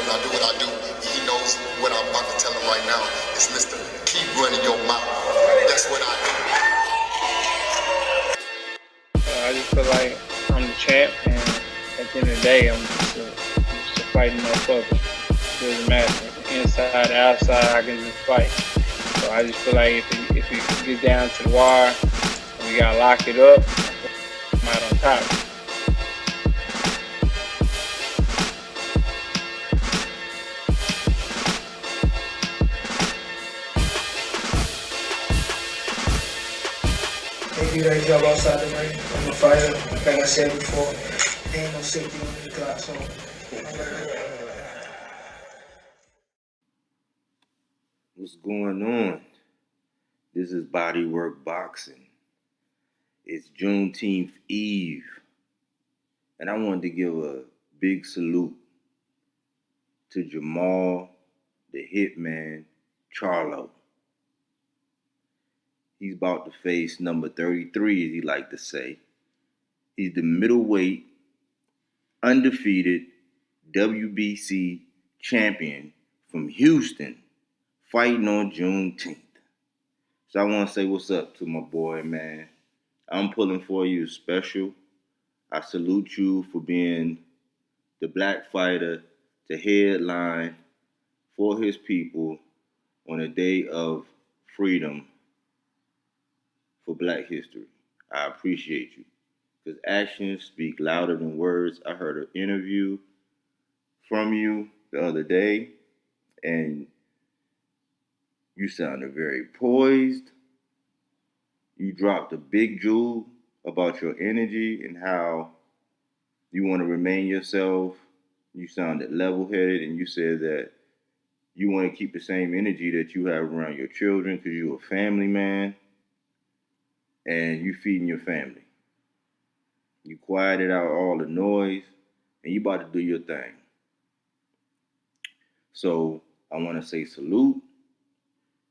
I do what I do. He knows what I'm about to tell him right now. It's Mr. Keep Running Your Mouth. That's what I do. I just feel like I'm the champ, and at the end of the day, I'm just a fighting motherfucker. It doesn't matter. Inside, outside, I can just fight. So I just feel like if it gets down to the wire, and we gotta lock it up, I'm out on top. They do their job outside the ring. I'm a fighter. Like I said before, there ain't no safety on the clock, so What's going on? This is BODYWORK Boxing. It's Junteeth Eve. And I wanted to give a big salute to Jermall, the HITMAN Charlo. He's about to face number 33, as he like to say. He's the middleweight, undefeated WBC champion from Houston, fighting on Juneteenth. So I want to say what's up to my boy, man. I'm pulling for you special. I salute you for being the black fighter to headline for his people on a day of freedom for Black history. I appreciate you, because actions speak louder than words. I heard an interview from you the other day, and you sounded very poised. You dropped a big jewel about your energy and how you want to remain yourself. You sounded level-headed, and you said that you want to keep the same energy that you have around your children because you're a family man and you feeding your family. You quieted out all the noise and you about to do your thing. So I want to say salute,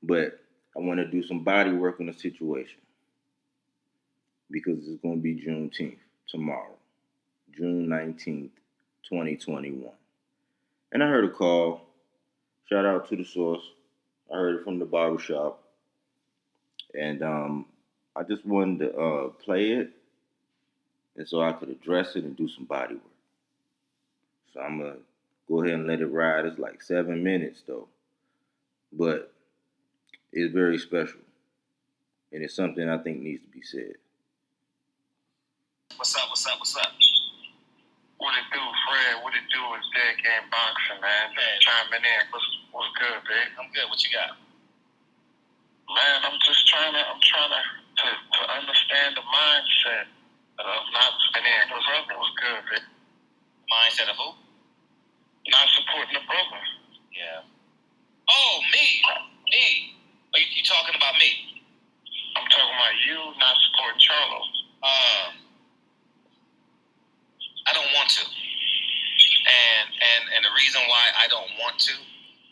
but I want to do some body work on the situation because it's going to be Juneteenth tomorrow, June 19th, 2021. And I heard a call. Shout out to the source. I heard it from the barbershop. And I just wanted to play it, and so I could address it and do some body work. So I'm going to go ahead and let it ride. It's like 7 minutes, though. But it's very special. And it's something I think needs to be said. What's up? What it do, Fred? What it do is Dead Game Boxing, man. Just chiming in. What's good, babe? I'm good. What you got? Man, I'm trying to understand the mindset of not supporting the brother. What's good, babe? Mindset of who? Not supporting the brother. Yeah. Oh, me. Are you talking about me? I'm talking about you not supporting Charlo. I don't want to. And the reason why I don't want to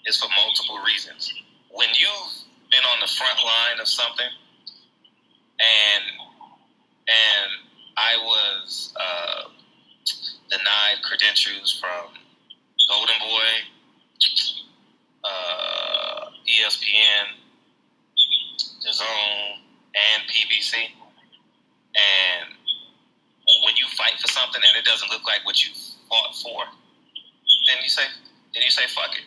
is for multiple reasons. When you've been on the front line of something and I was denied credentials from Golden Boy, ESPN, The Zone, and PBC, and when you fight for something and it doesn't look like what you fought for, then you say fuck it.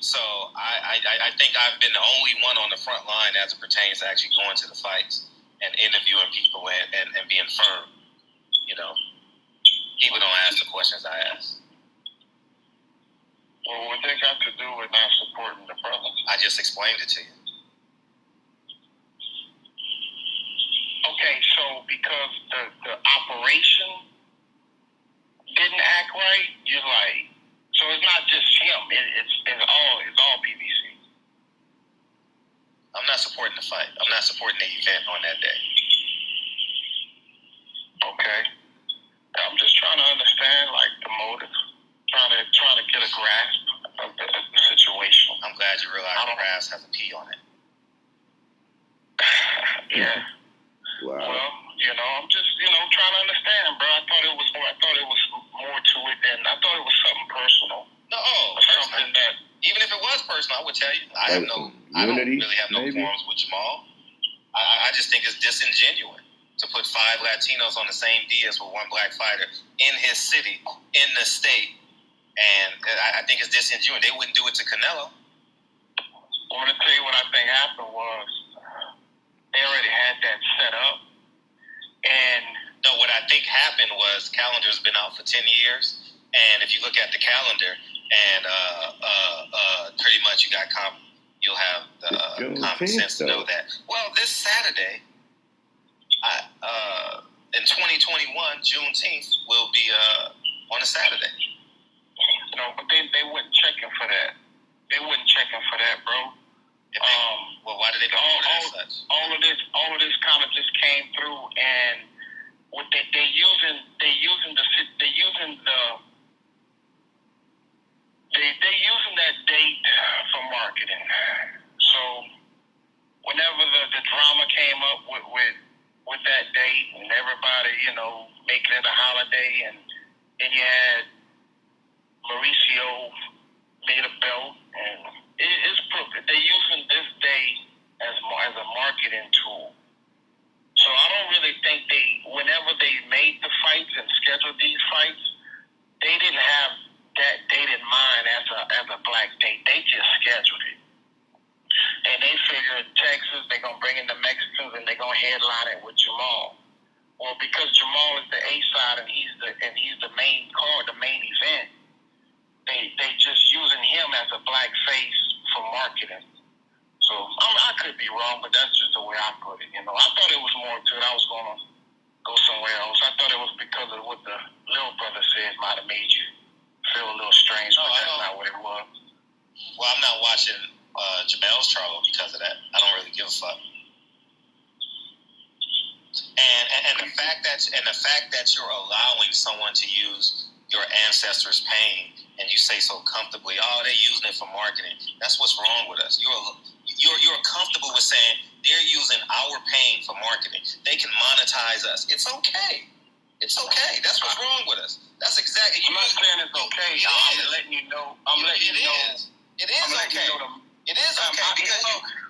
So I think I've been the only one on the front line as it pertains to actually going to the fights and interviewing people and being firm. You know, people don't ask the questions I ask. Well, what they got to do with not supporting the brother? I just explained it to you. Okay, so because the operation didn't act right, you're like, so it's not just him. It's all PBC. I'm not supporting the fight. I'm not supporting the event on that day. Okay. I'm just trying to understand like the motive, trying to get a grasp of the situation. I'm glad you realize the grass has a P on it. Yeah. Wow. Well, I'm just trying to understand, bro. I thought it was more to it than I thought it was something personal. would tell you. I don't really have no qualms with Jermall. I just think it's disingenuous to put 5 Latinos on the same DS with one black fighter in his city, in the state. And I think it's disingenuous. They wouldn't do it to Canelo. I'm going to tell you what I think happened was they already had that set up. And no, what I think happened was calendar's been out for 10 years. And if you look at the calendar, and pretty much you'll have the common sense to know that. Well, this Saturday, in 2021, Junteeth will be on a Saturday. No, but they weren't checking for that. They weren't checking for that, bro. Well, why did they promote it as such? All of this kind of just came through, and what they're using that date for marketing. So whenever the drama came up with that date, and everybody, making it a holiday, and then you had Mauricio made a belt, and it's perfect. They're using this day as a marketing tool. So I don't really think whenever they made the fights and scheduled these fights, they didn't have that date in mind as a black date. They just scheduled it. And they figured Texas, they're going to bring in the Mexicans, and they're going to headline it with Jermall. Well, because Jermall is the A side and he's the main card, the main event, they just using him as a black face for marketing. So I could be wrong, but that's just the way I put it. I thought it was more to it. I was going to go somewhere else. I thought it was because of what the little brother said might have made you feel a little strange, but that's not what it was. Well, I'm not watching Jermall Charlo because of that. I don't really give a fuck. And the fact that you're allowing someone to use your ancestors' pain, and you say so comfortably, they're using it for marketing. That's what's wrong with us. You're comfortable with saying they're using our pain for marketing. They can monetize us. It's okay. It's okay. That's what's wrong with us. That's exactly. I'm not saying it's okay. I'm letting you know. It is okay. It is okay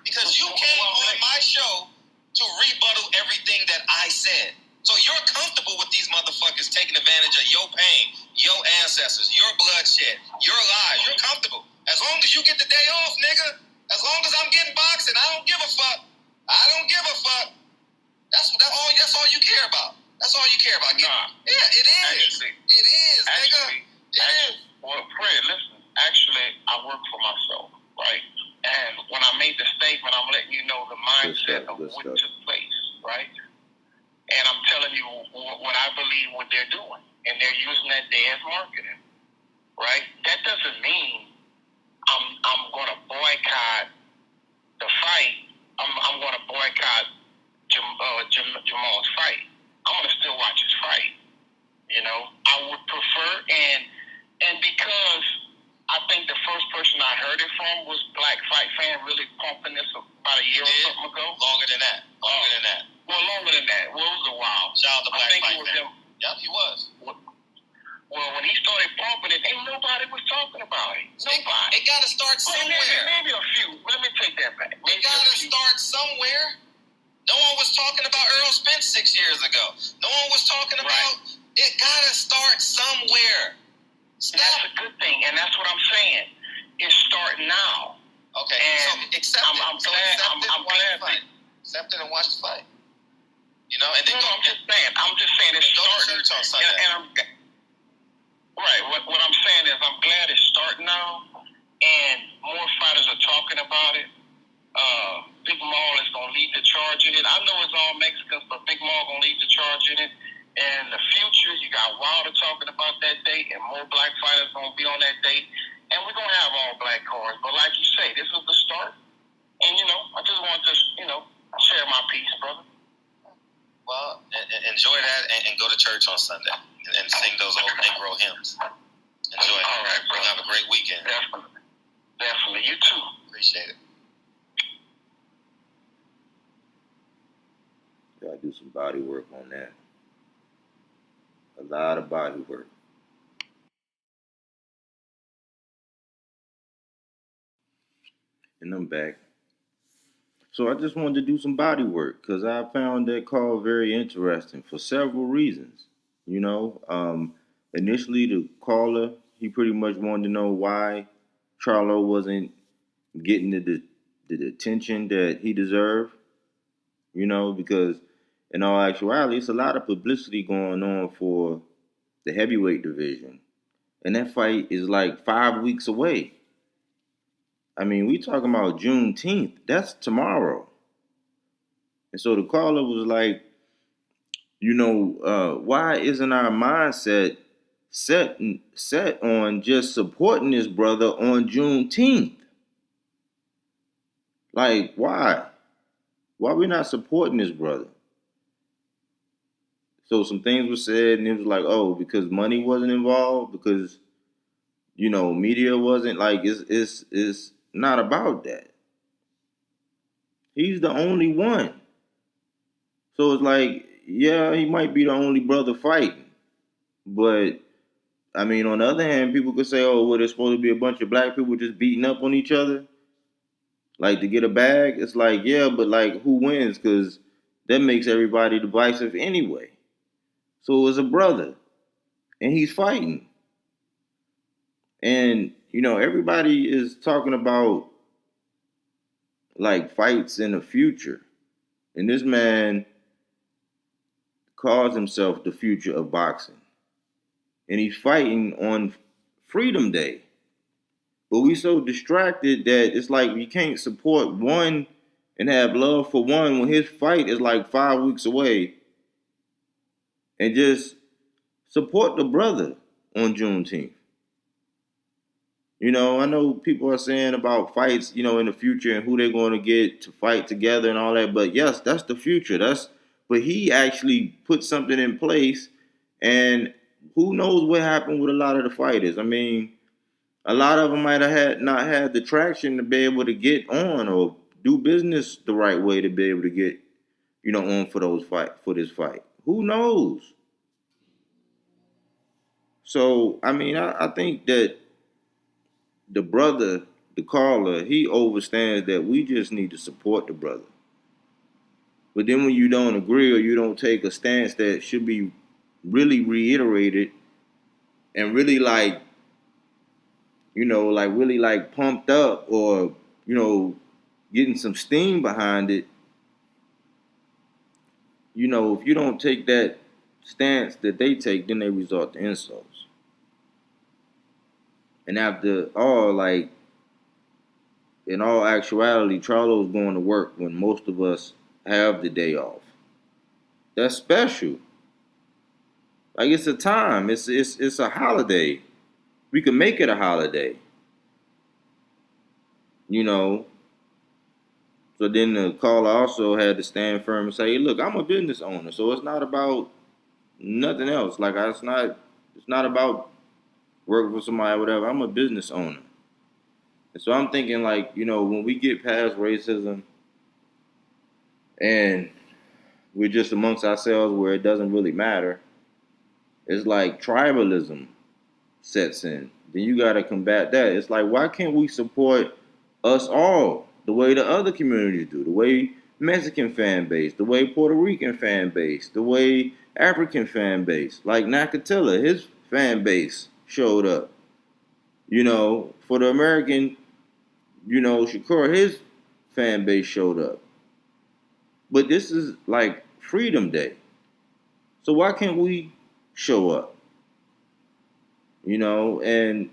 because you came on my show to rebuttal everything that I said. So you're comfortable with these motherfuckers taking advantage of your pain, your ancestors, your bloodshed, your lies. You're comfortable. As long as you get the day off, nigga. As long as I'm getting boxing, I don't give a fuck. I don't give a fuck. That's all you care about. That's all you care about. Nah. Yeah, it is. It is, nigga. It is. Well, Fred, listen. Actually, I work for myself, right? And when I made the statement, I'm letting you know the mindset of what took place, right? And I'm telling you what I believe what they're doing. And they're using that day as marketing, right? That doesn't mean I'm going to boycott the fight. I'm going to boycott Jermall's fight. I'm going to still watch his fight. I would prefer, and because I think the first person I heard it from was Black Fight Fan, really pumping this about a year or something ago. Longer than that. Well, longer than that. Well, it was a while. Shout out to Black Fight Fan. Yep, he was. Well, when he started pumping it, ain't nobody was talking about it. Nobody. It got to start somewhere. Maybe a few. Let me take that back. It got to start somewhere. No one was talking about Earl Spence 6 years ago. No one was talking about. It got to start somewhere. Stop. That's a good thing, and that's what I'm saying. It's starting now. Okay, and so accept it. I'm glad. Accept it and watch the fight. And then I'm just saying it's starting. Church on Sunday. Right. What I'm saying is I'm glad it's starting now, and more fighters are talking about it. Big Maul is going to lead the charge in it. I know it's all Mexicans, but Big Maul going to lead the charge in it. And in the future, you got Wilder talking about that date, and more black fighters going to be on that date. And we're going to have all black cards. But like you say, this is the start. And, I just want to, share my piece, brother. Well, enjoy that and go to church on Sunday and sing those old Negro hymns. Enjoy it. All right, bro. Have a great weekend. Definitely. You too. Appreciate it. Gotta do some body work on that. A lot of body work. And I'm back. So I just wanted to do some body work because I found that call very interesting for several reasons. You know, initially the caller, he pretty much wanted to know why Charlo wasn't getting the attention that he deserved. You know, because in all actuality, it's a lot of publicity going on for the heavyweight division, and that fight is like 5 weeks away. I mean, we talking about Juneteenth. That's tomorrow. And so the caller was like, why isn't our mindset set on just supporting this brother on Juneteenth? Like, why? Why we not supporting this brother? So some things were said, and it was like, oh, because money wasn't involved, because media wasn't like. It's not about that. He's the only one. So it's like, yeah, he might be the only brother fighting. But, I mean, on the other hand, people could say, oh, well, there's supposed to be a bunch of black people just beating up on each other, like to get a bag. It's like, yeah, but like, who wins? Because that makes everybody divisive anyway. So it was a brother, and he's fighting. And, everybody is talking about, like, fights in the future. And this man calls himself the future of boxing. And he's fighting on Freedom Day. But we so distracted that it's like we can't support one and have love for one when his fight is like 5 weeks away. And just support the brother on Juneteenth. I know people are saying about fights, in the future and who they're going to get to fight together and all that. But yes, that's the future. But he actually put something in place, and who knows what happened with a lot of the fighters. I mean, a lot of them might have not had the traction to be able to get on or do business the right way to be able to get, on for this fight. Who knows? So, I mean, I think that the brother, the caller, he understands that we just need to support the brother. But then when you don't agree or you don't take a stance that should be really reiterated and really really pumped up or, getting some steam behind it, if you don't take that stance that they take, then they resort to insults. And after all, in all actuality, Charlo's going to work when most of us have the day off. That's special. Like, it's a time. It's a holiday. We can make it a holiday. So then the caller also had to stand firm and say, hey, look, I'm a business owner, so it's not about nothing else. Like, it's not about working for somebody or whatever. I'm a business owner. And so I'm thinking, when we get past racism and we're just amongst ourselves where it doesn't really matter, it's like tribalism sets in. Then you got to combat that. It's like, why can't we support us all the way the other communities do? The way Mexican fan base, the way Puerto Rican fan base, the way African fan base. Like Nakatilla, his fan base showed up. For the American, Shakur, his fan base showed up. But this is like Freedom Day. So why can't we show up? And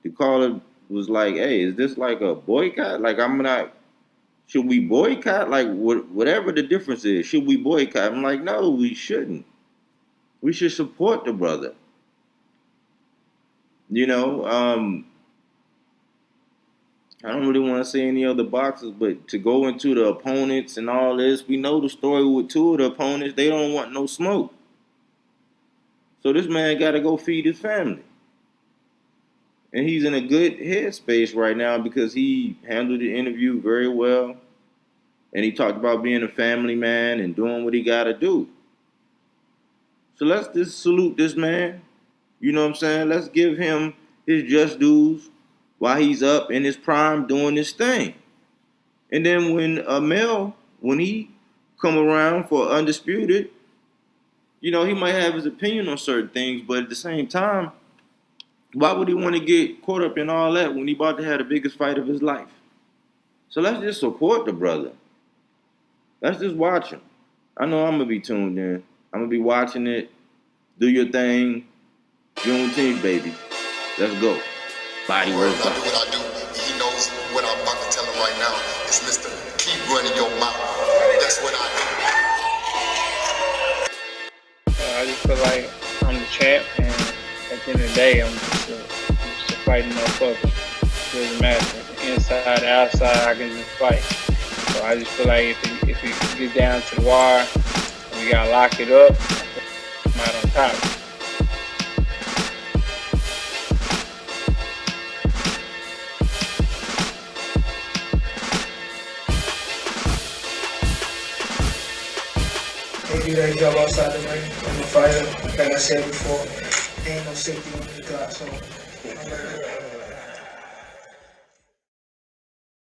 the caller was like, hey, is this like a boycott? Like, should we boycott? Like, whatever the difference is, should we boycott? I'm like, no, we shouldn't. We should support the brother. I don't really want to say any other boxers, but to go into the opponents and all this, we know the story with two of the opponents. They don't want no smoke. So this man got to go feed his family. And he's in a good headspace right now because he handled the interview very well. And he talked about being a family man and doing what he got to do. So let's just salute this man. You know what I'm saying? Let's give him his just dues while he's up in his prime doing this thing. And then when Mel, when he come around for Undisputed, you know, he might have his opinion on certain things, but at the same time, why would he want to get caught up in all that when he about to have the biggest fight of his life? So let's just support the brother. Let's just watch him. I know I'm going to be tuned in. I'm going to be watching it. Do your thing. Junteeth, baby. Let's go. Body work. I do what I do. He knows what I'm about to tell him right now. It's Mr. Keep running your mouth. That's what I do. I just feel like I'm the champ, and at the end of the day, I'm just a fighting motherfucker. It doesn't matter. Inside, outside, I can just fight. So I just feel like if it gets down to the wire, and we gotta lock it up, I'm out on top. They do their job outside the ring. I'm a fighter. Like I said before, there ain't no safety on the clock, so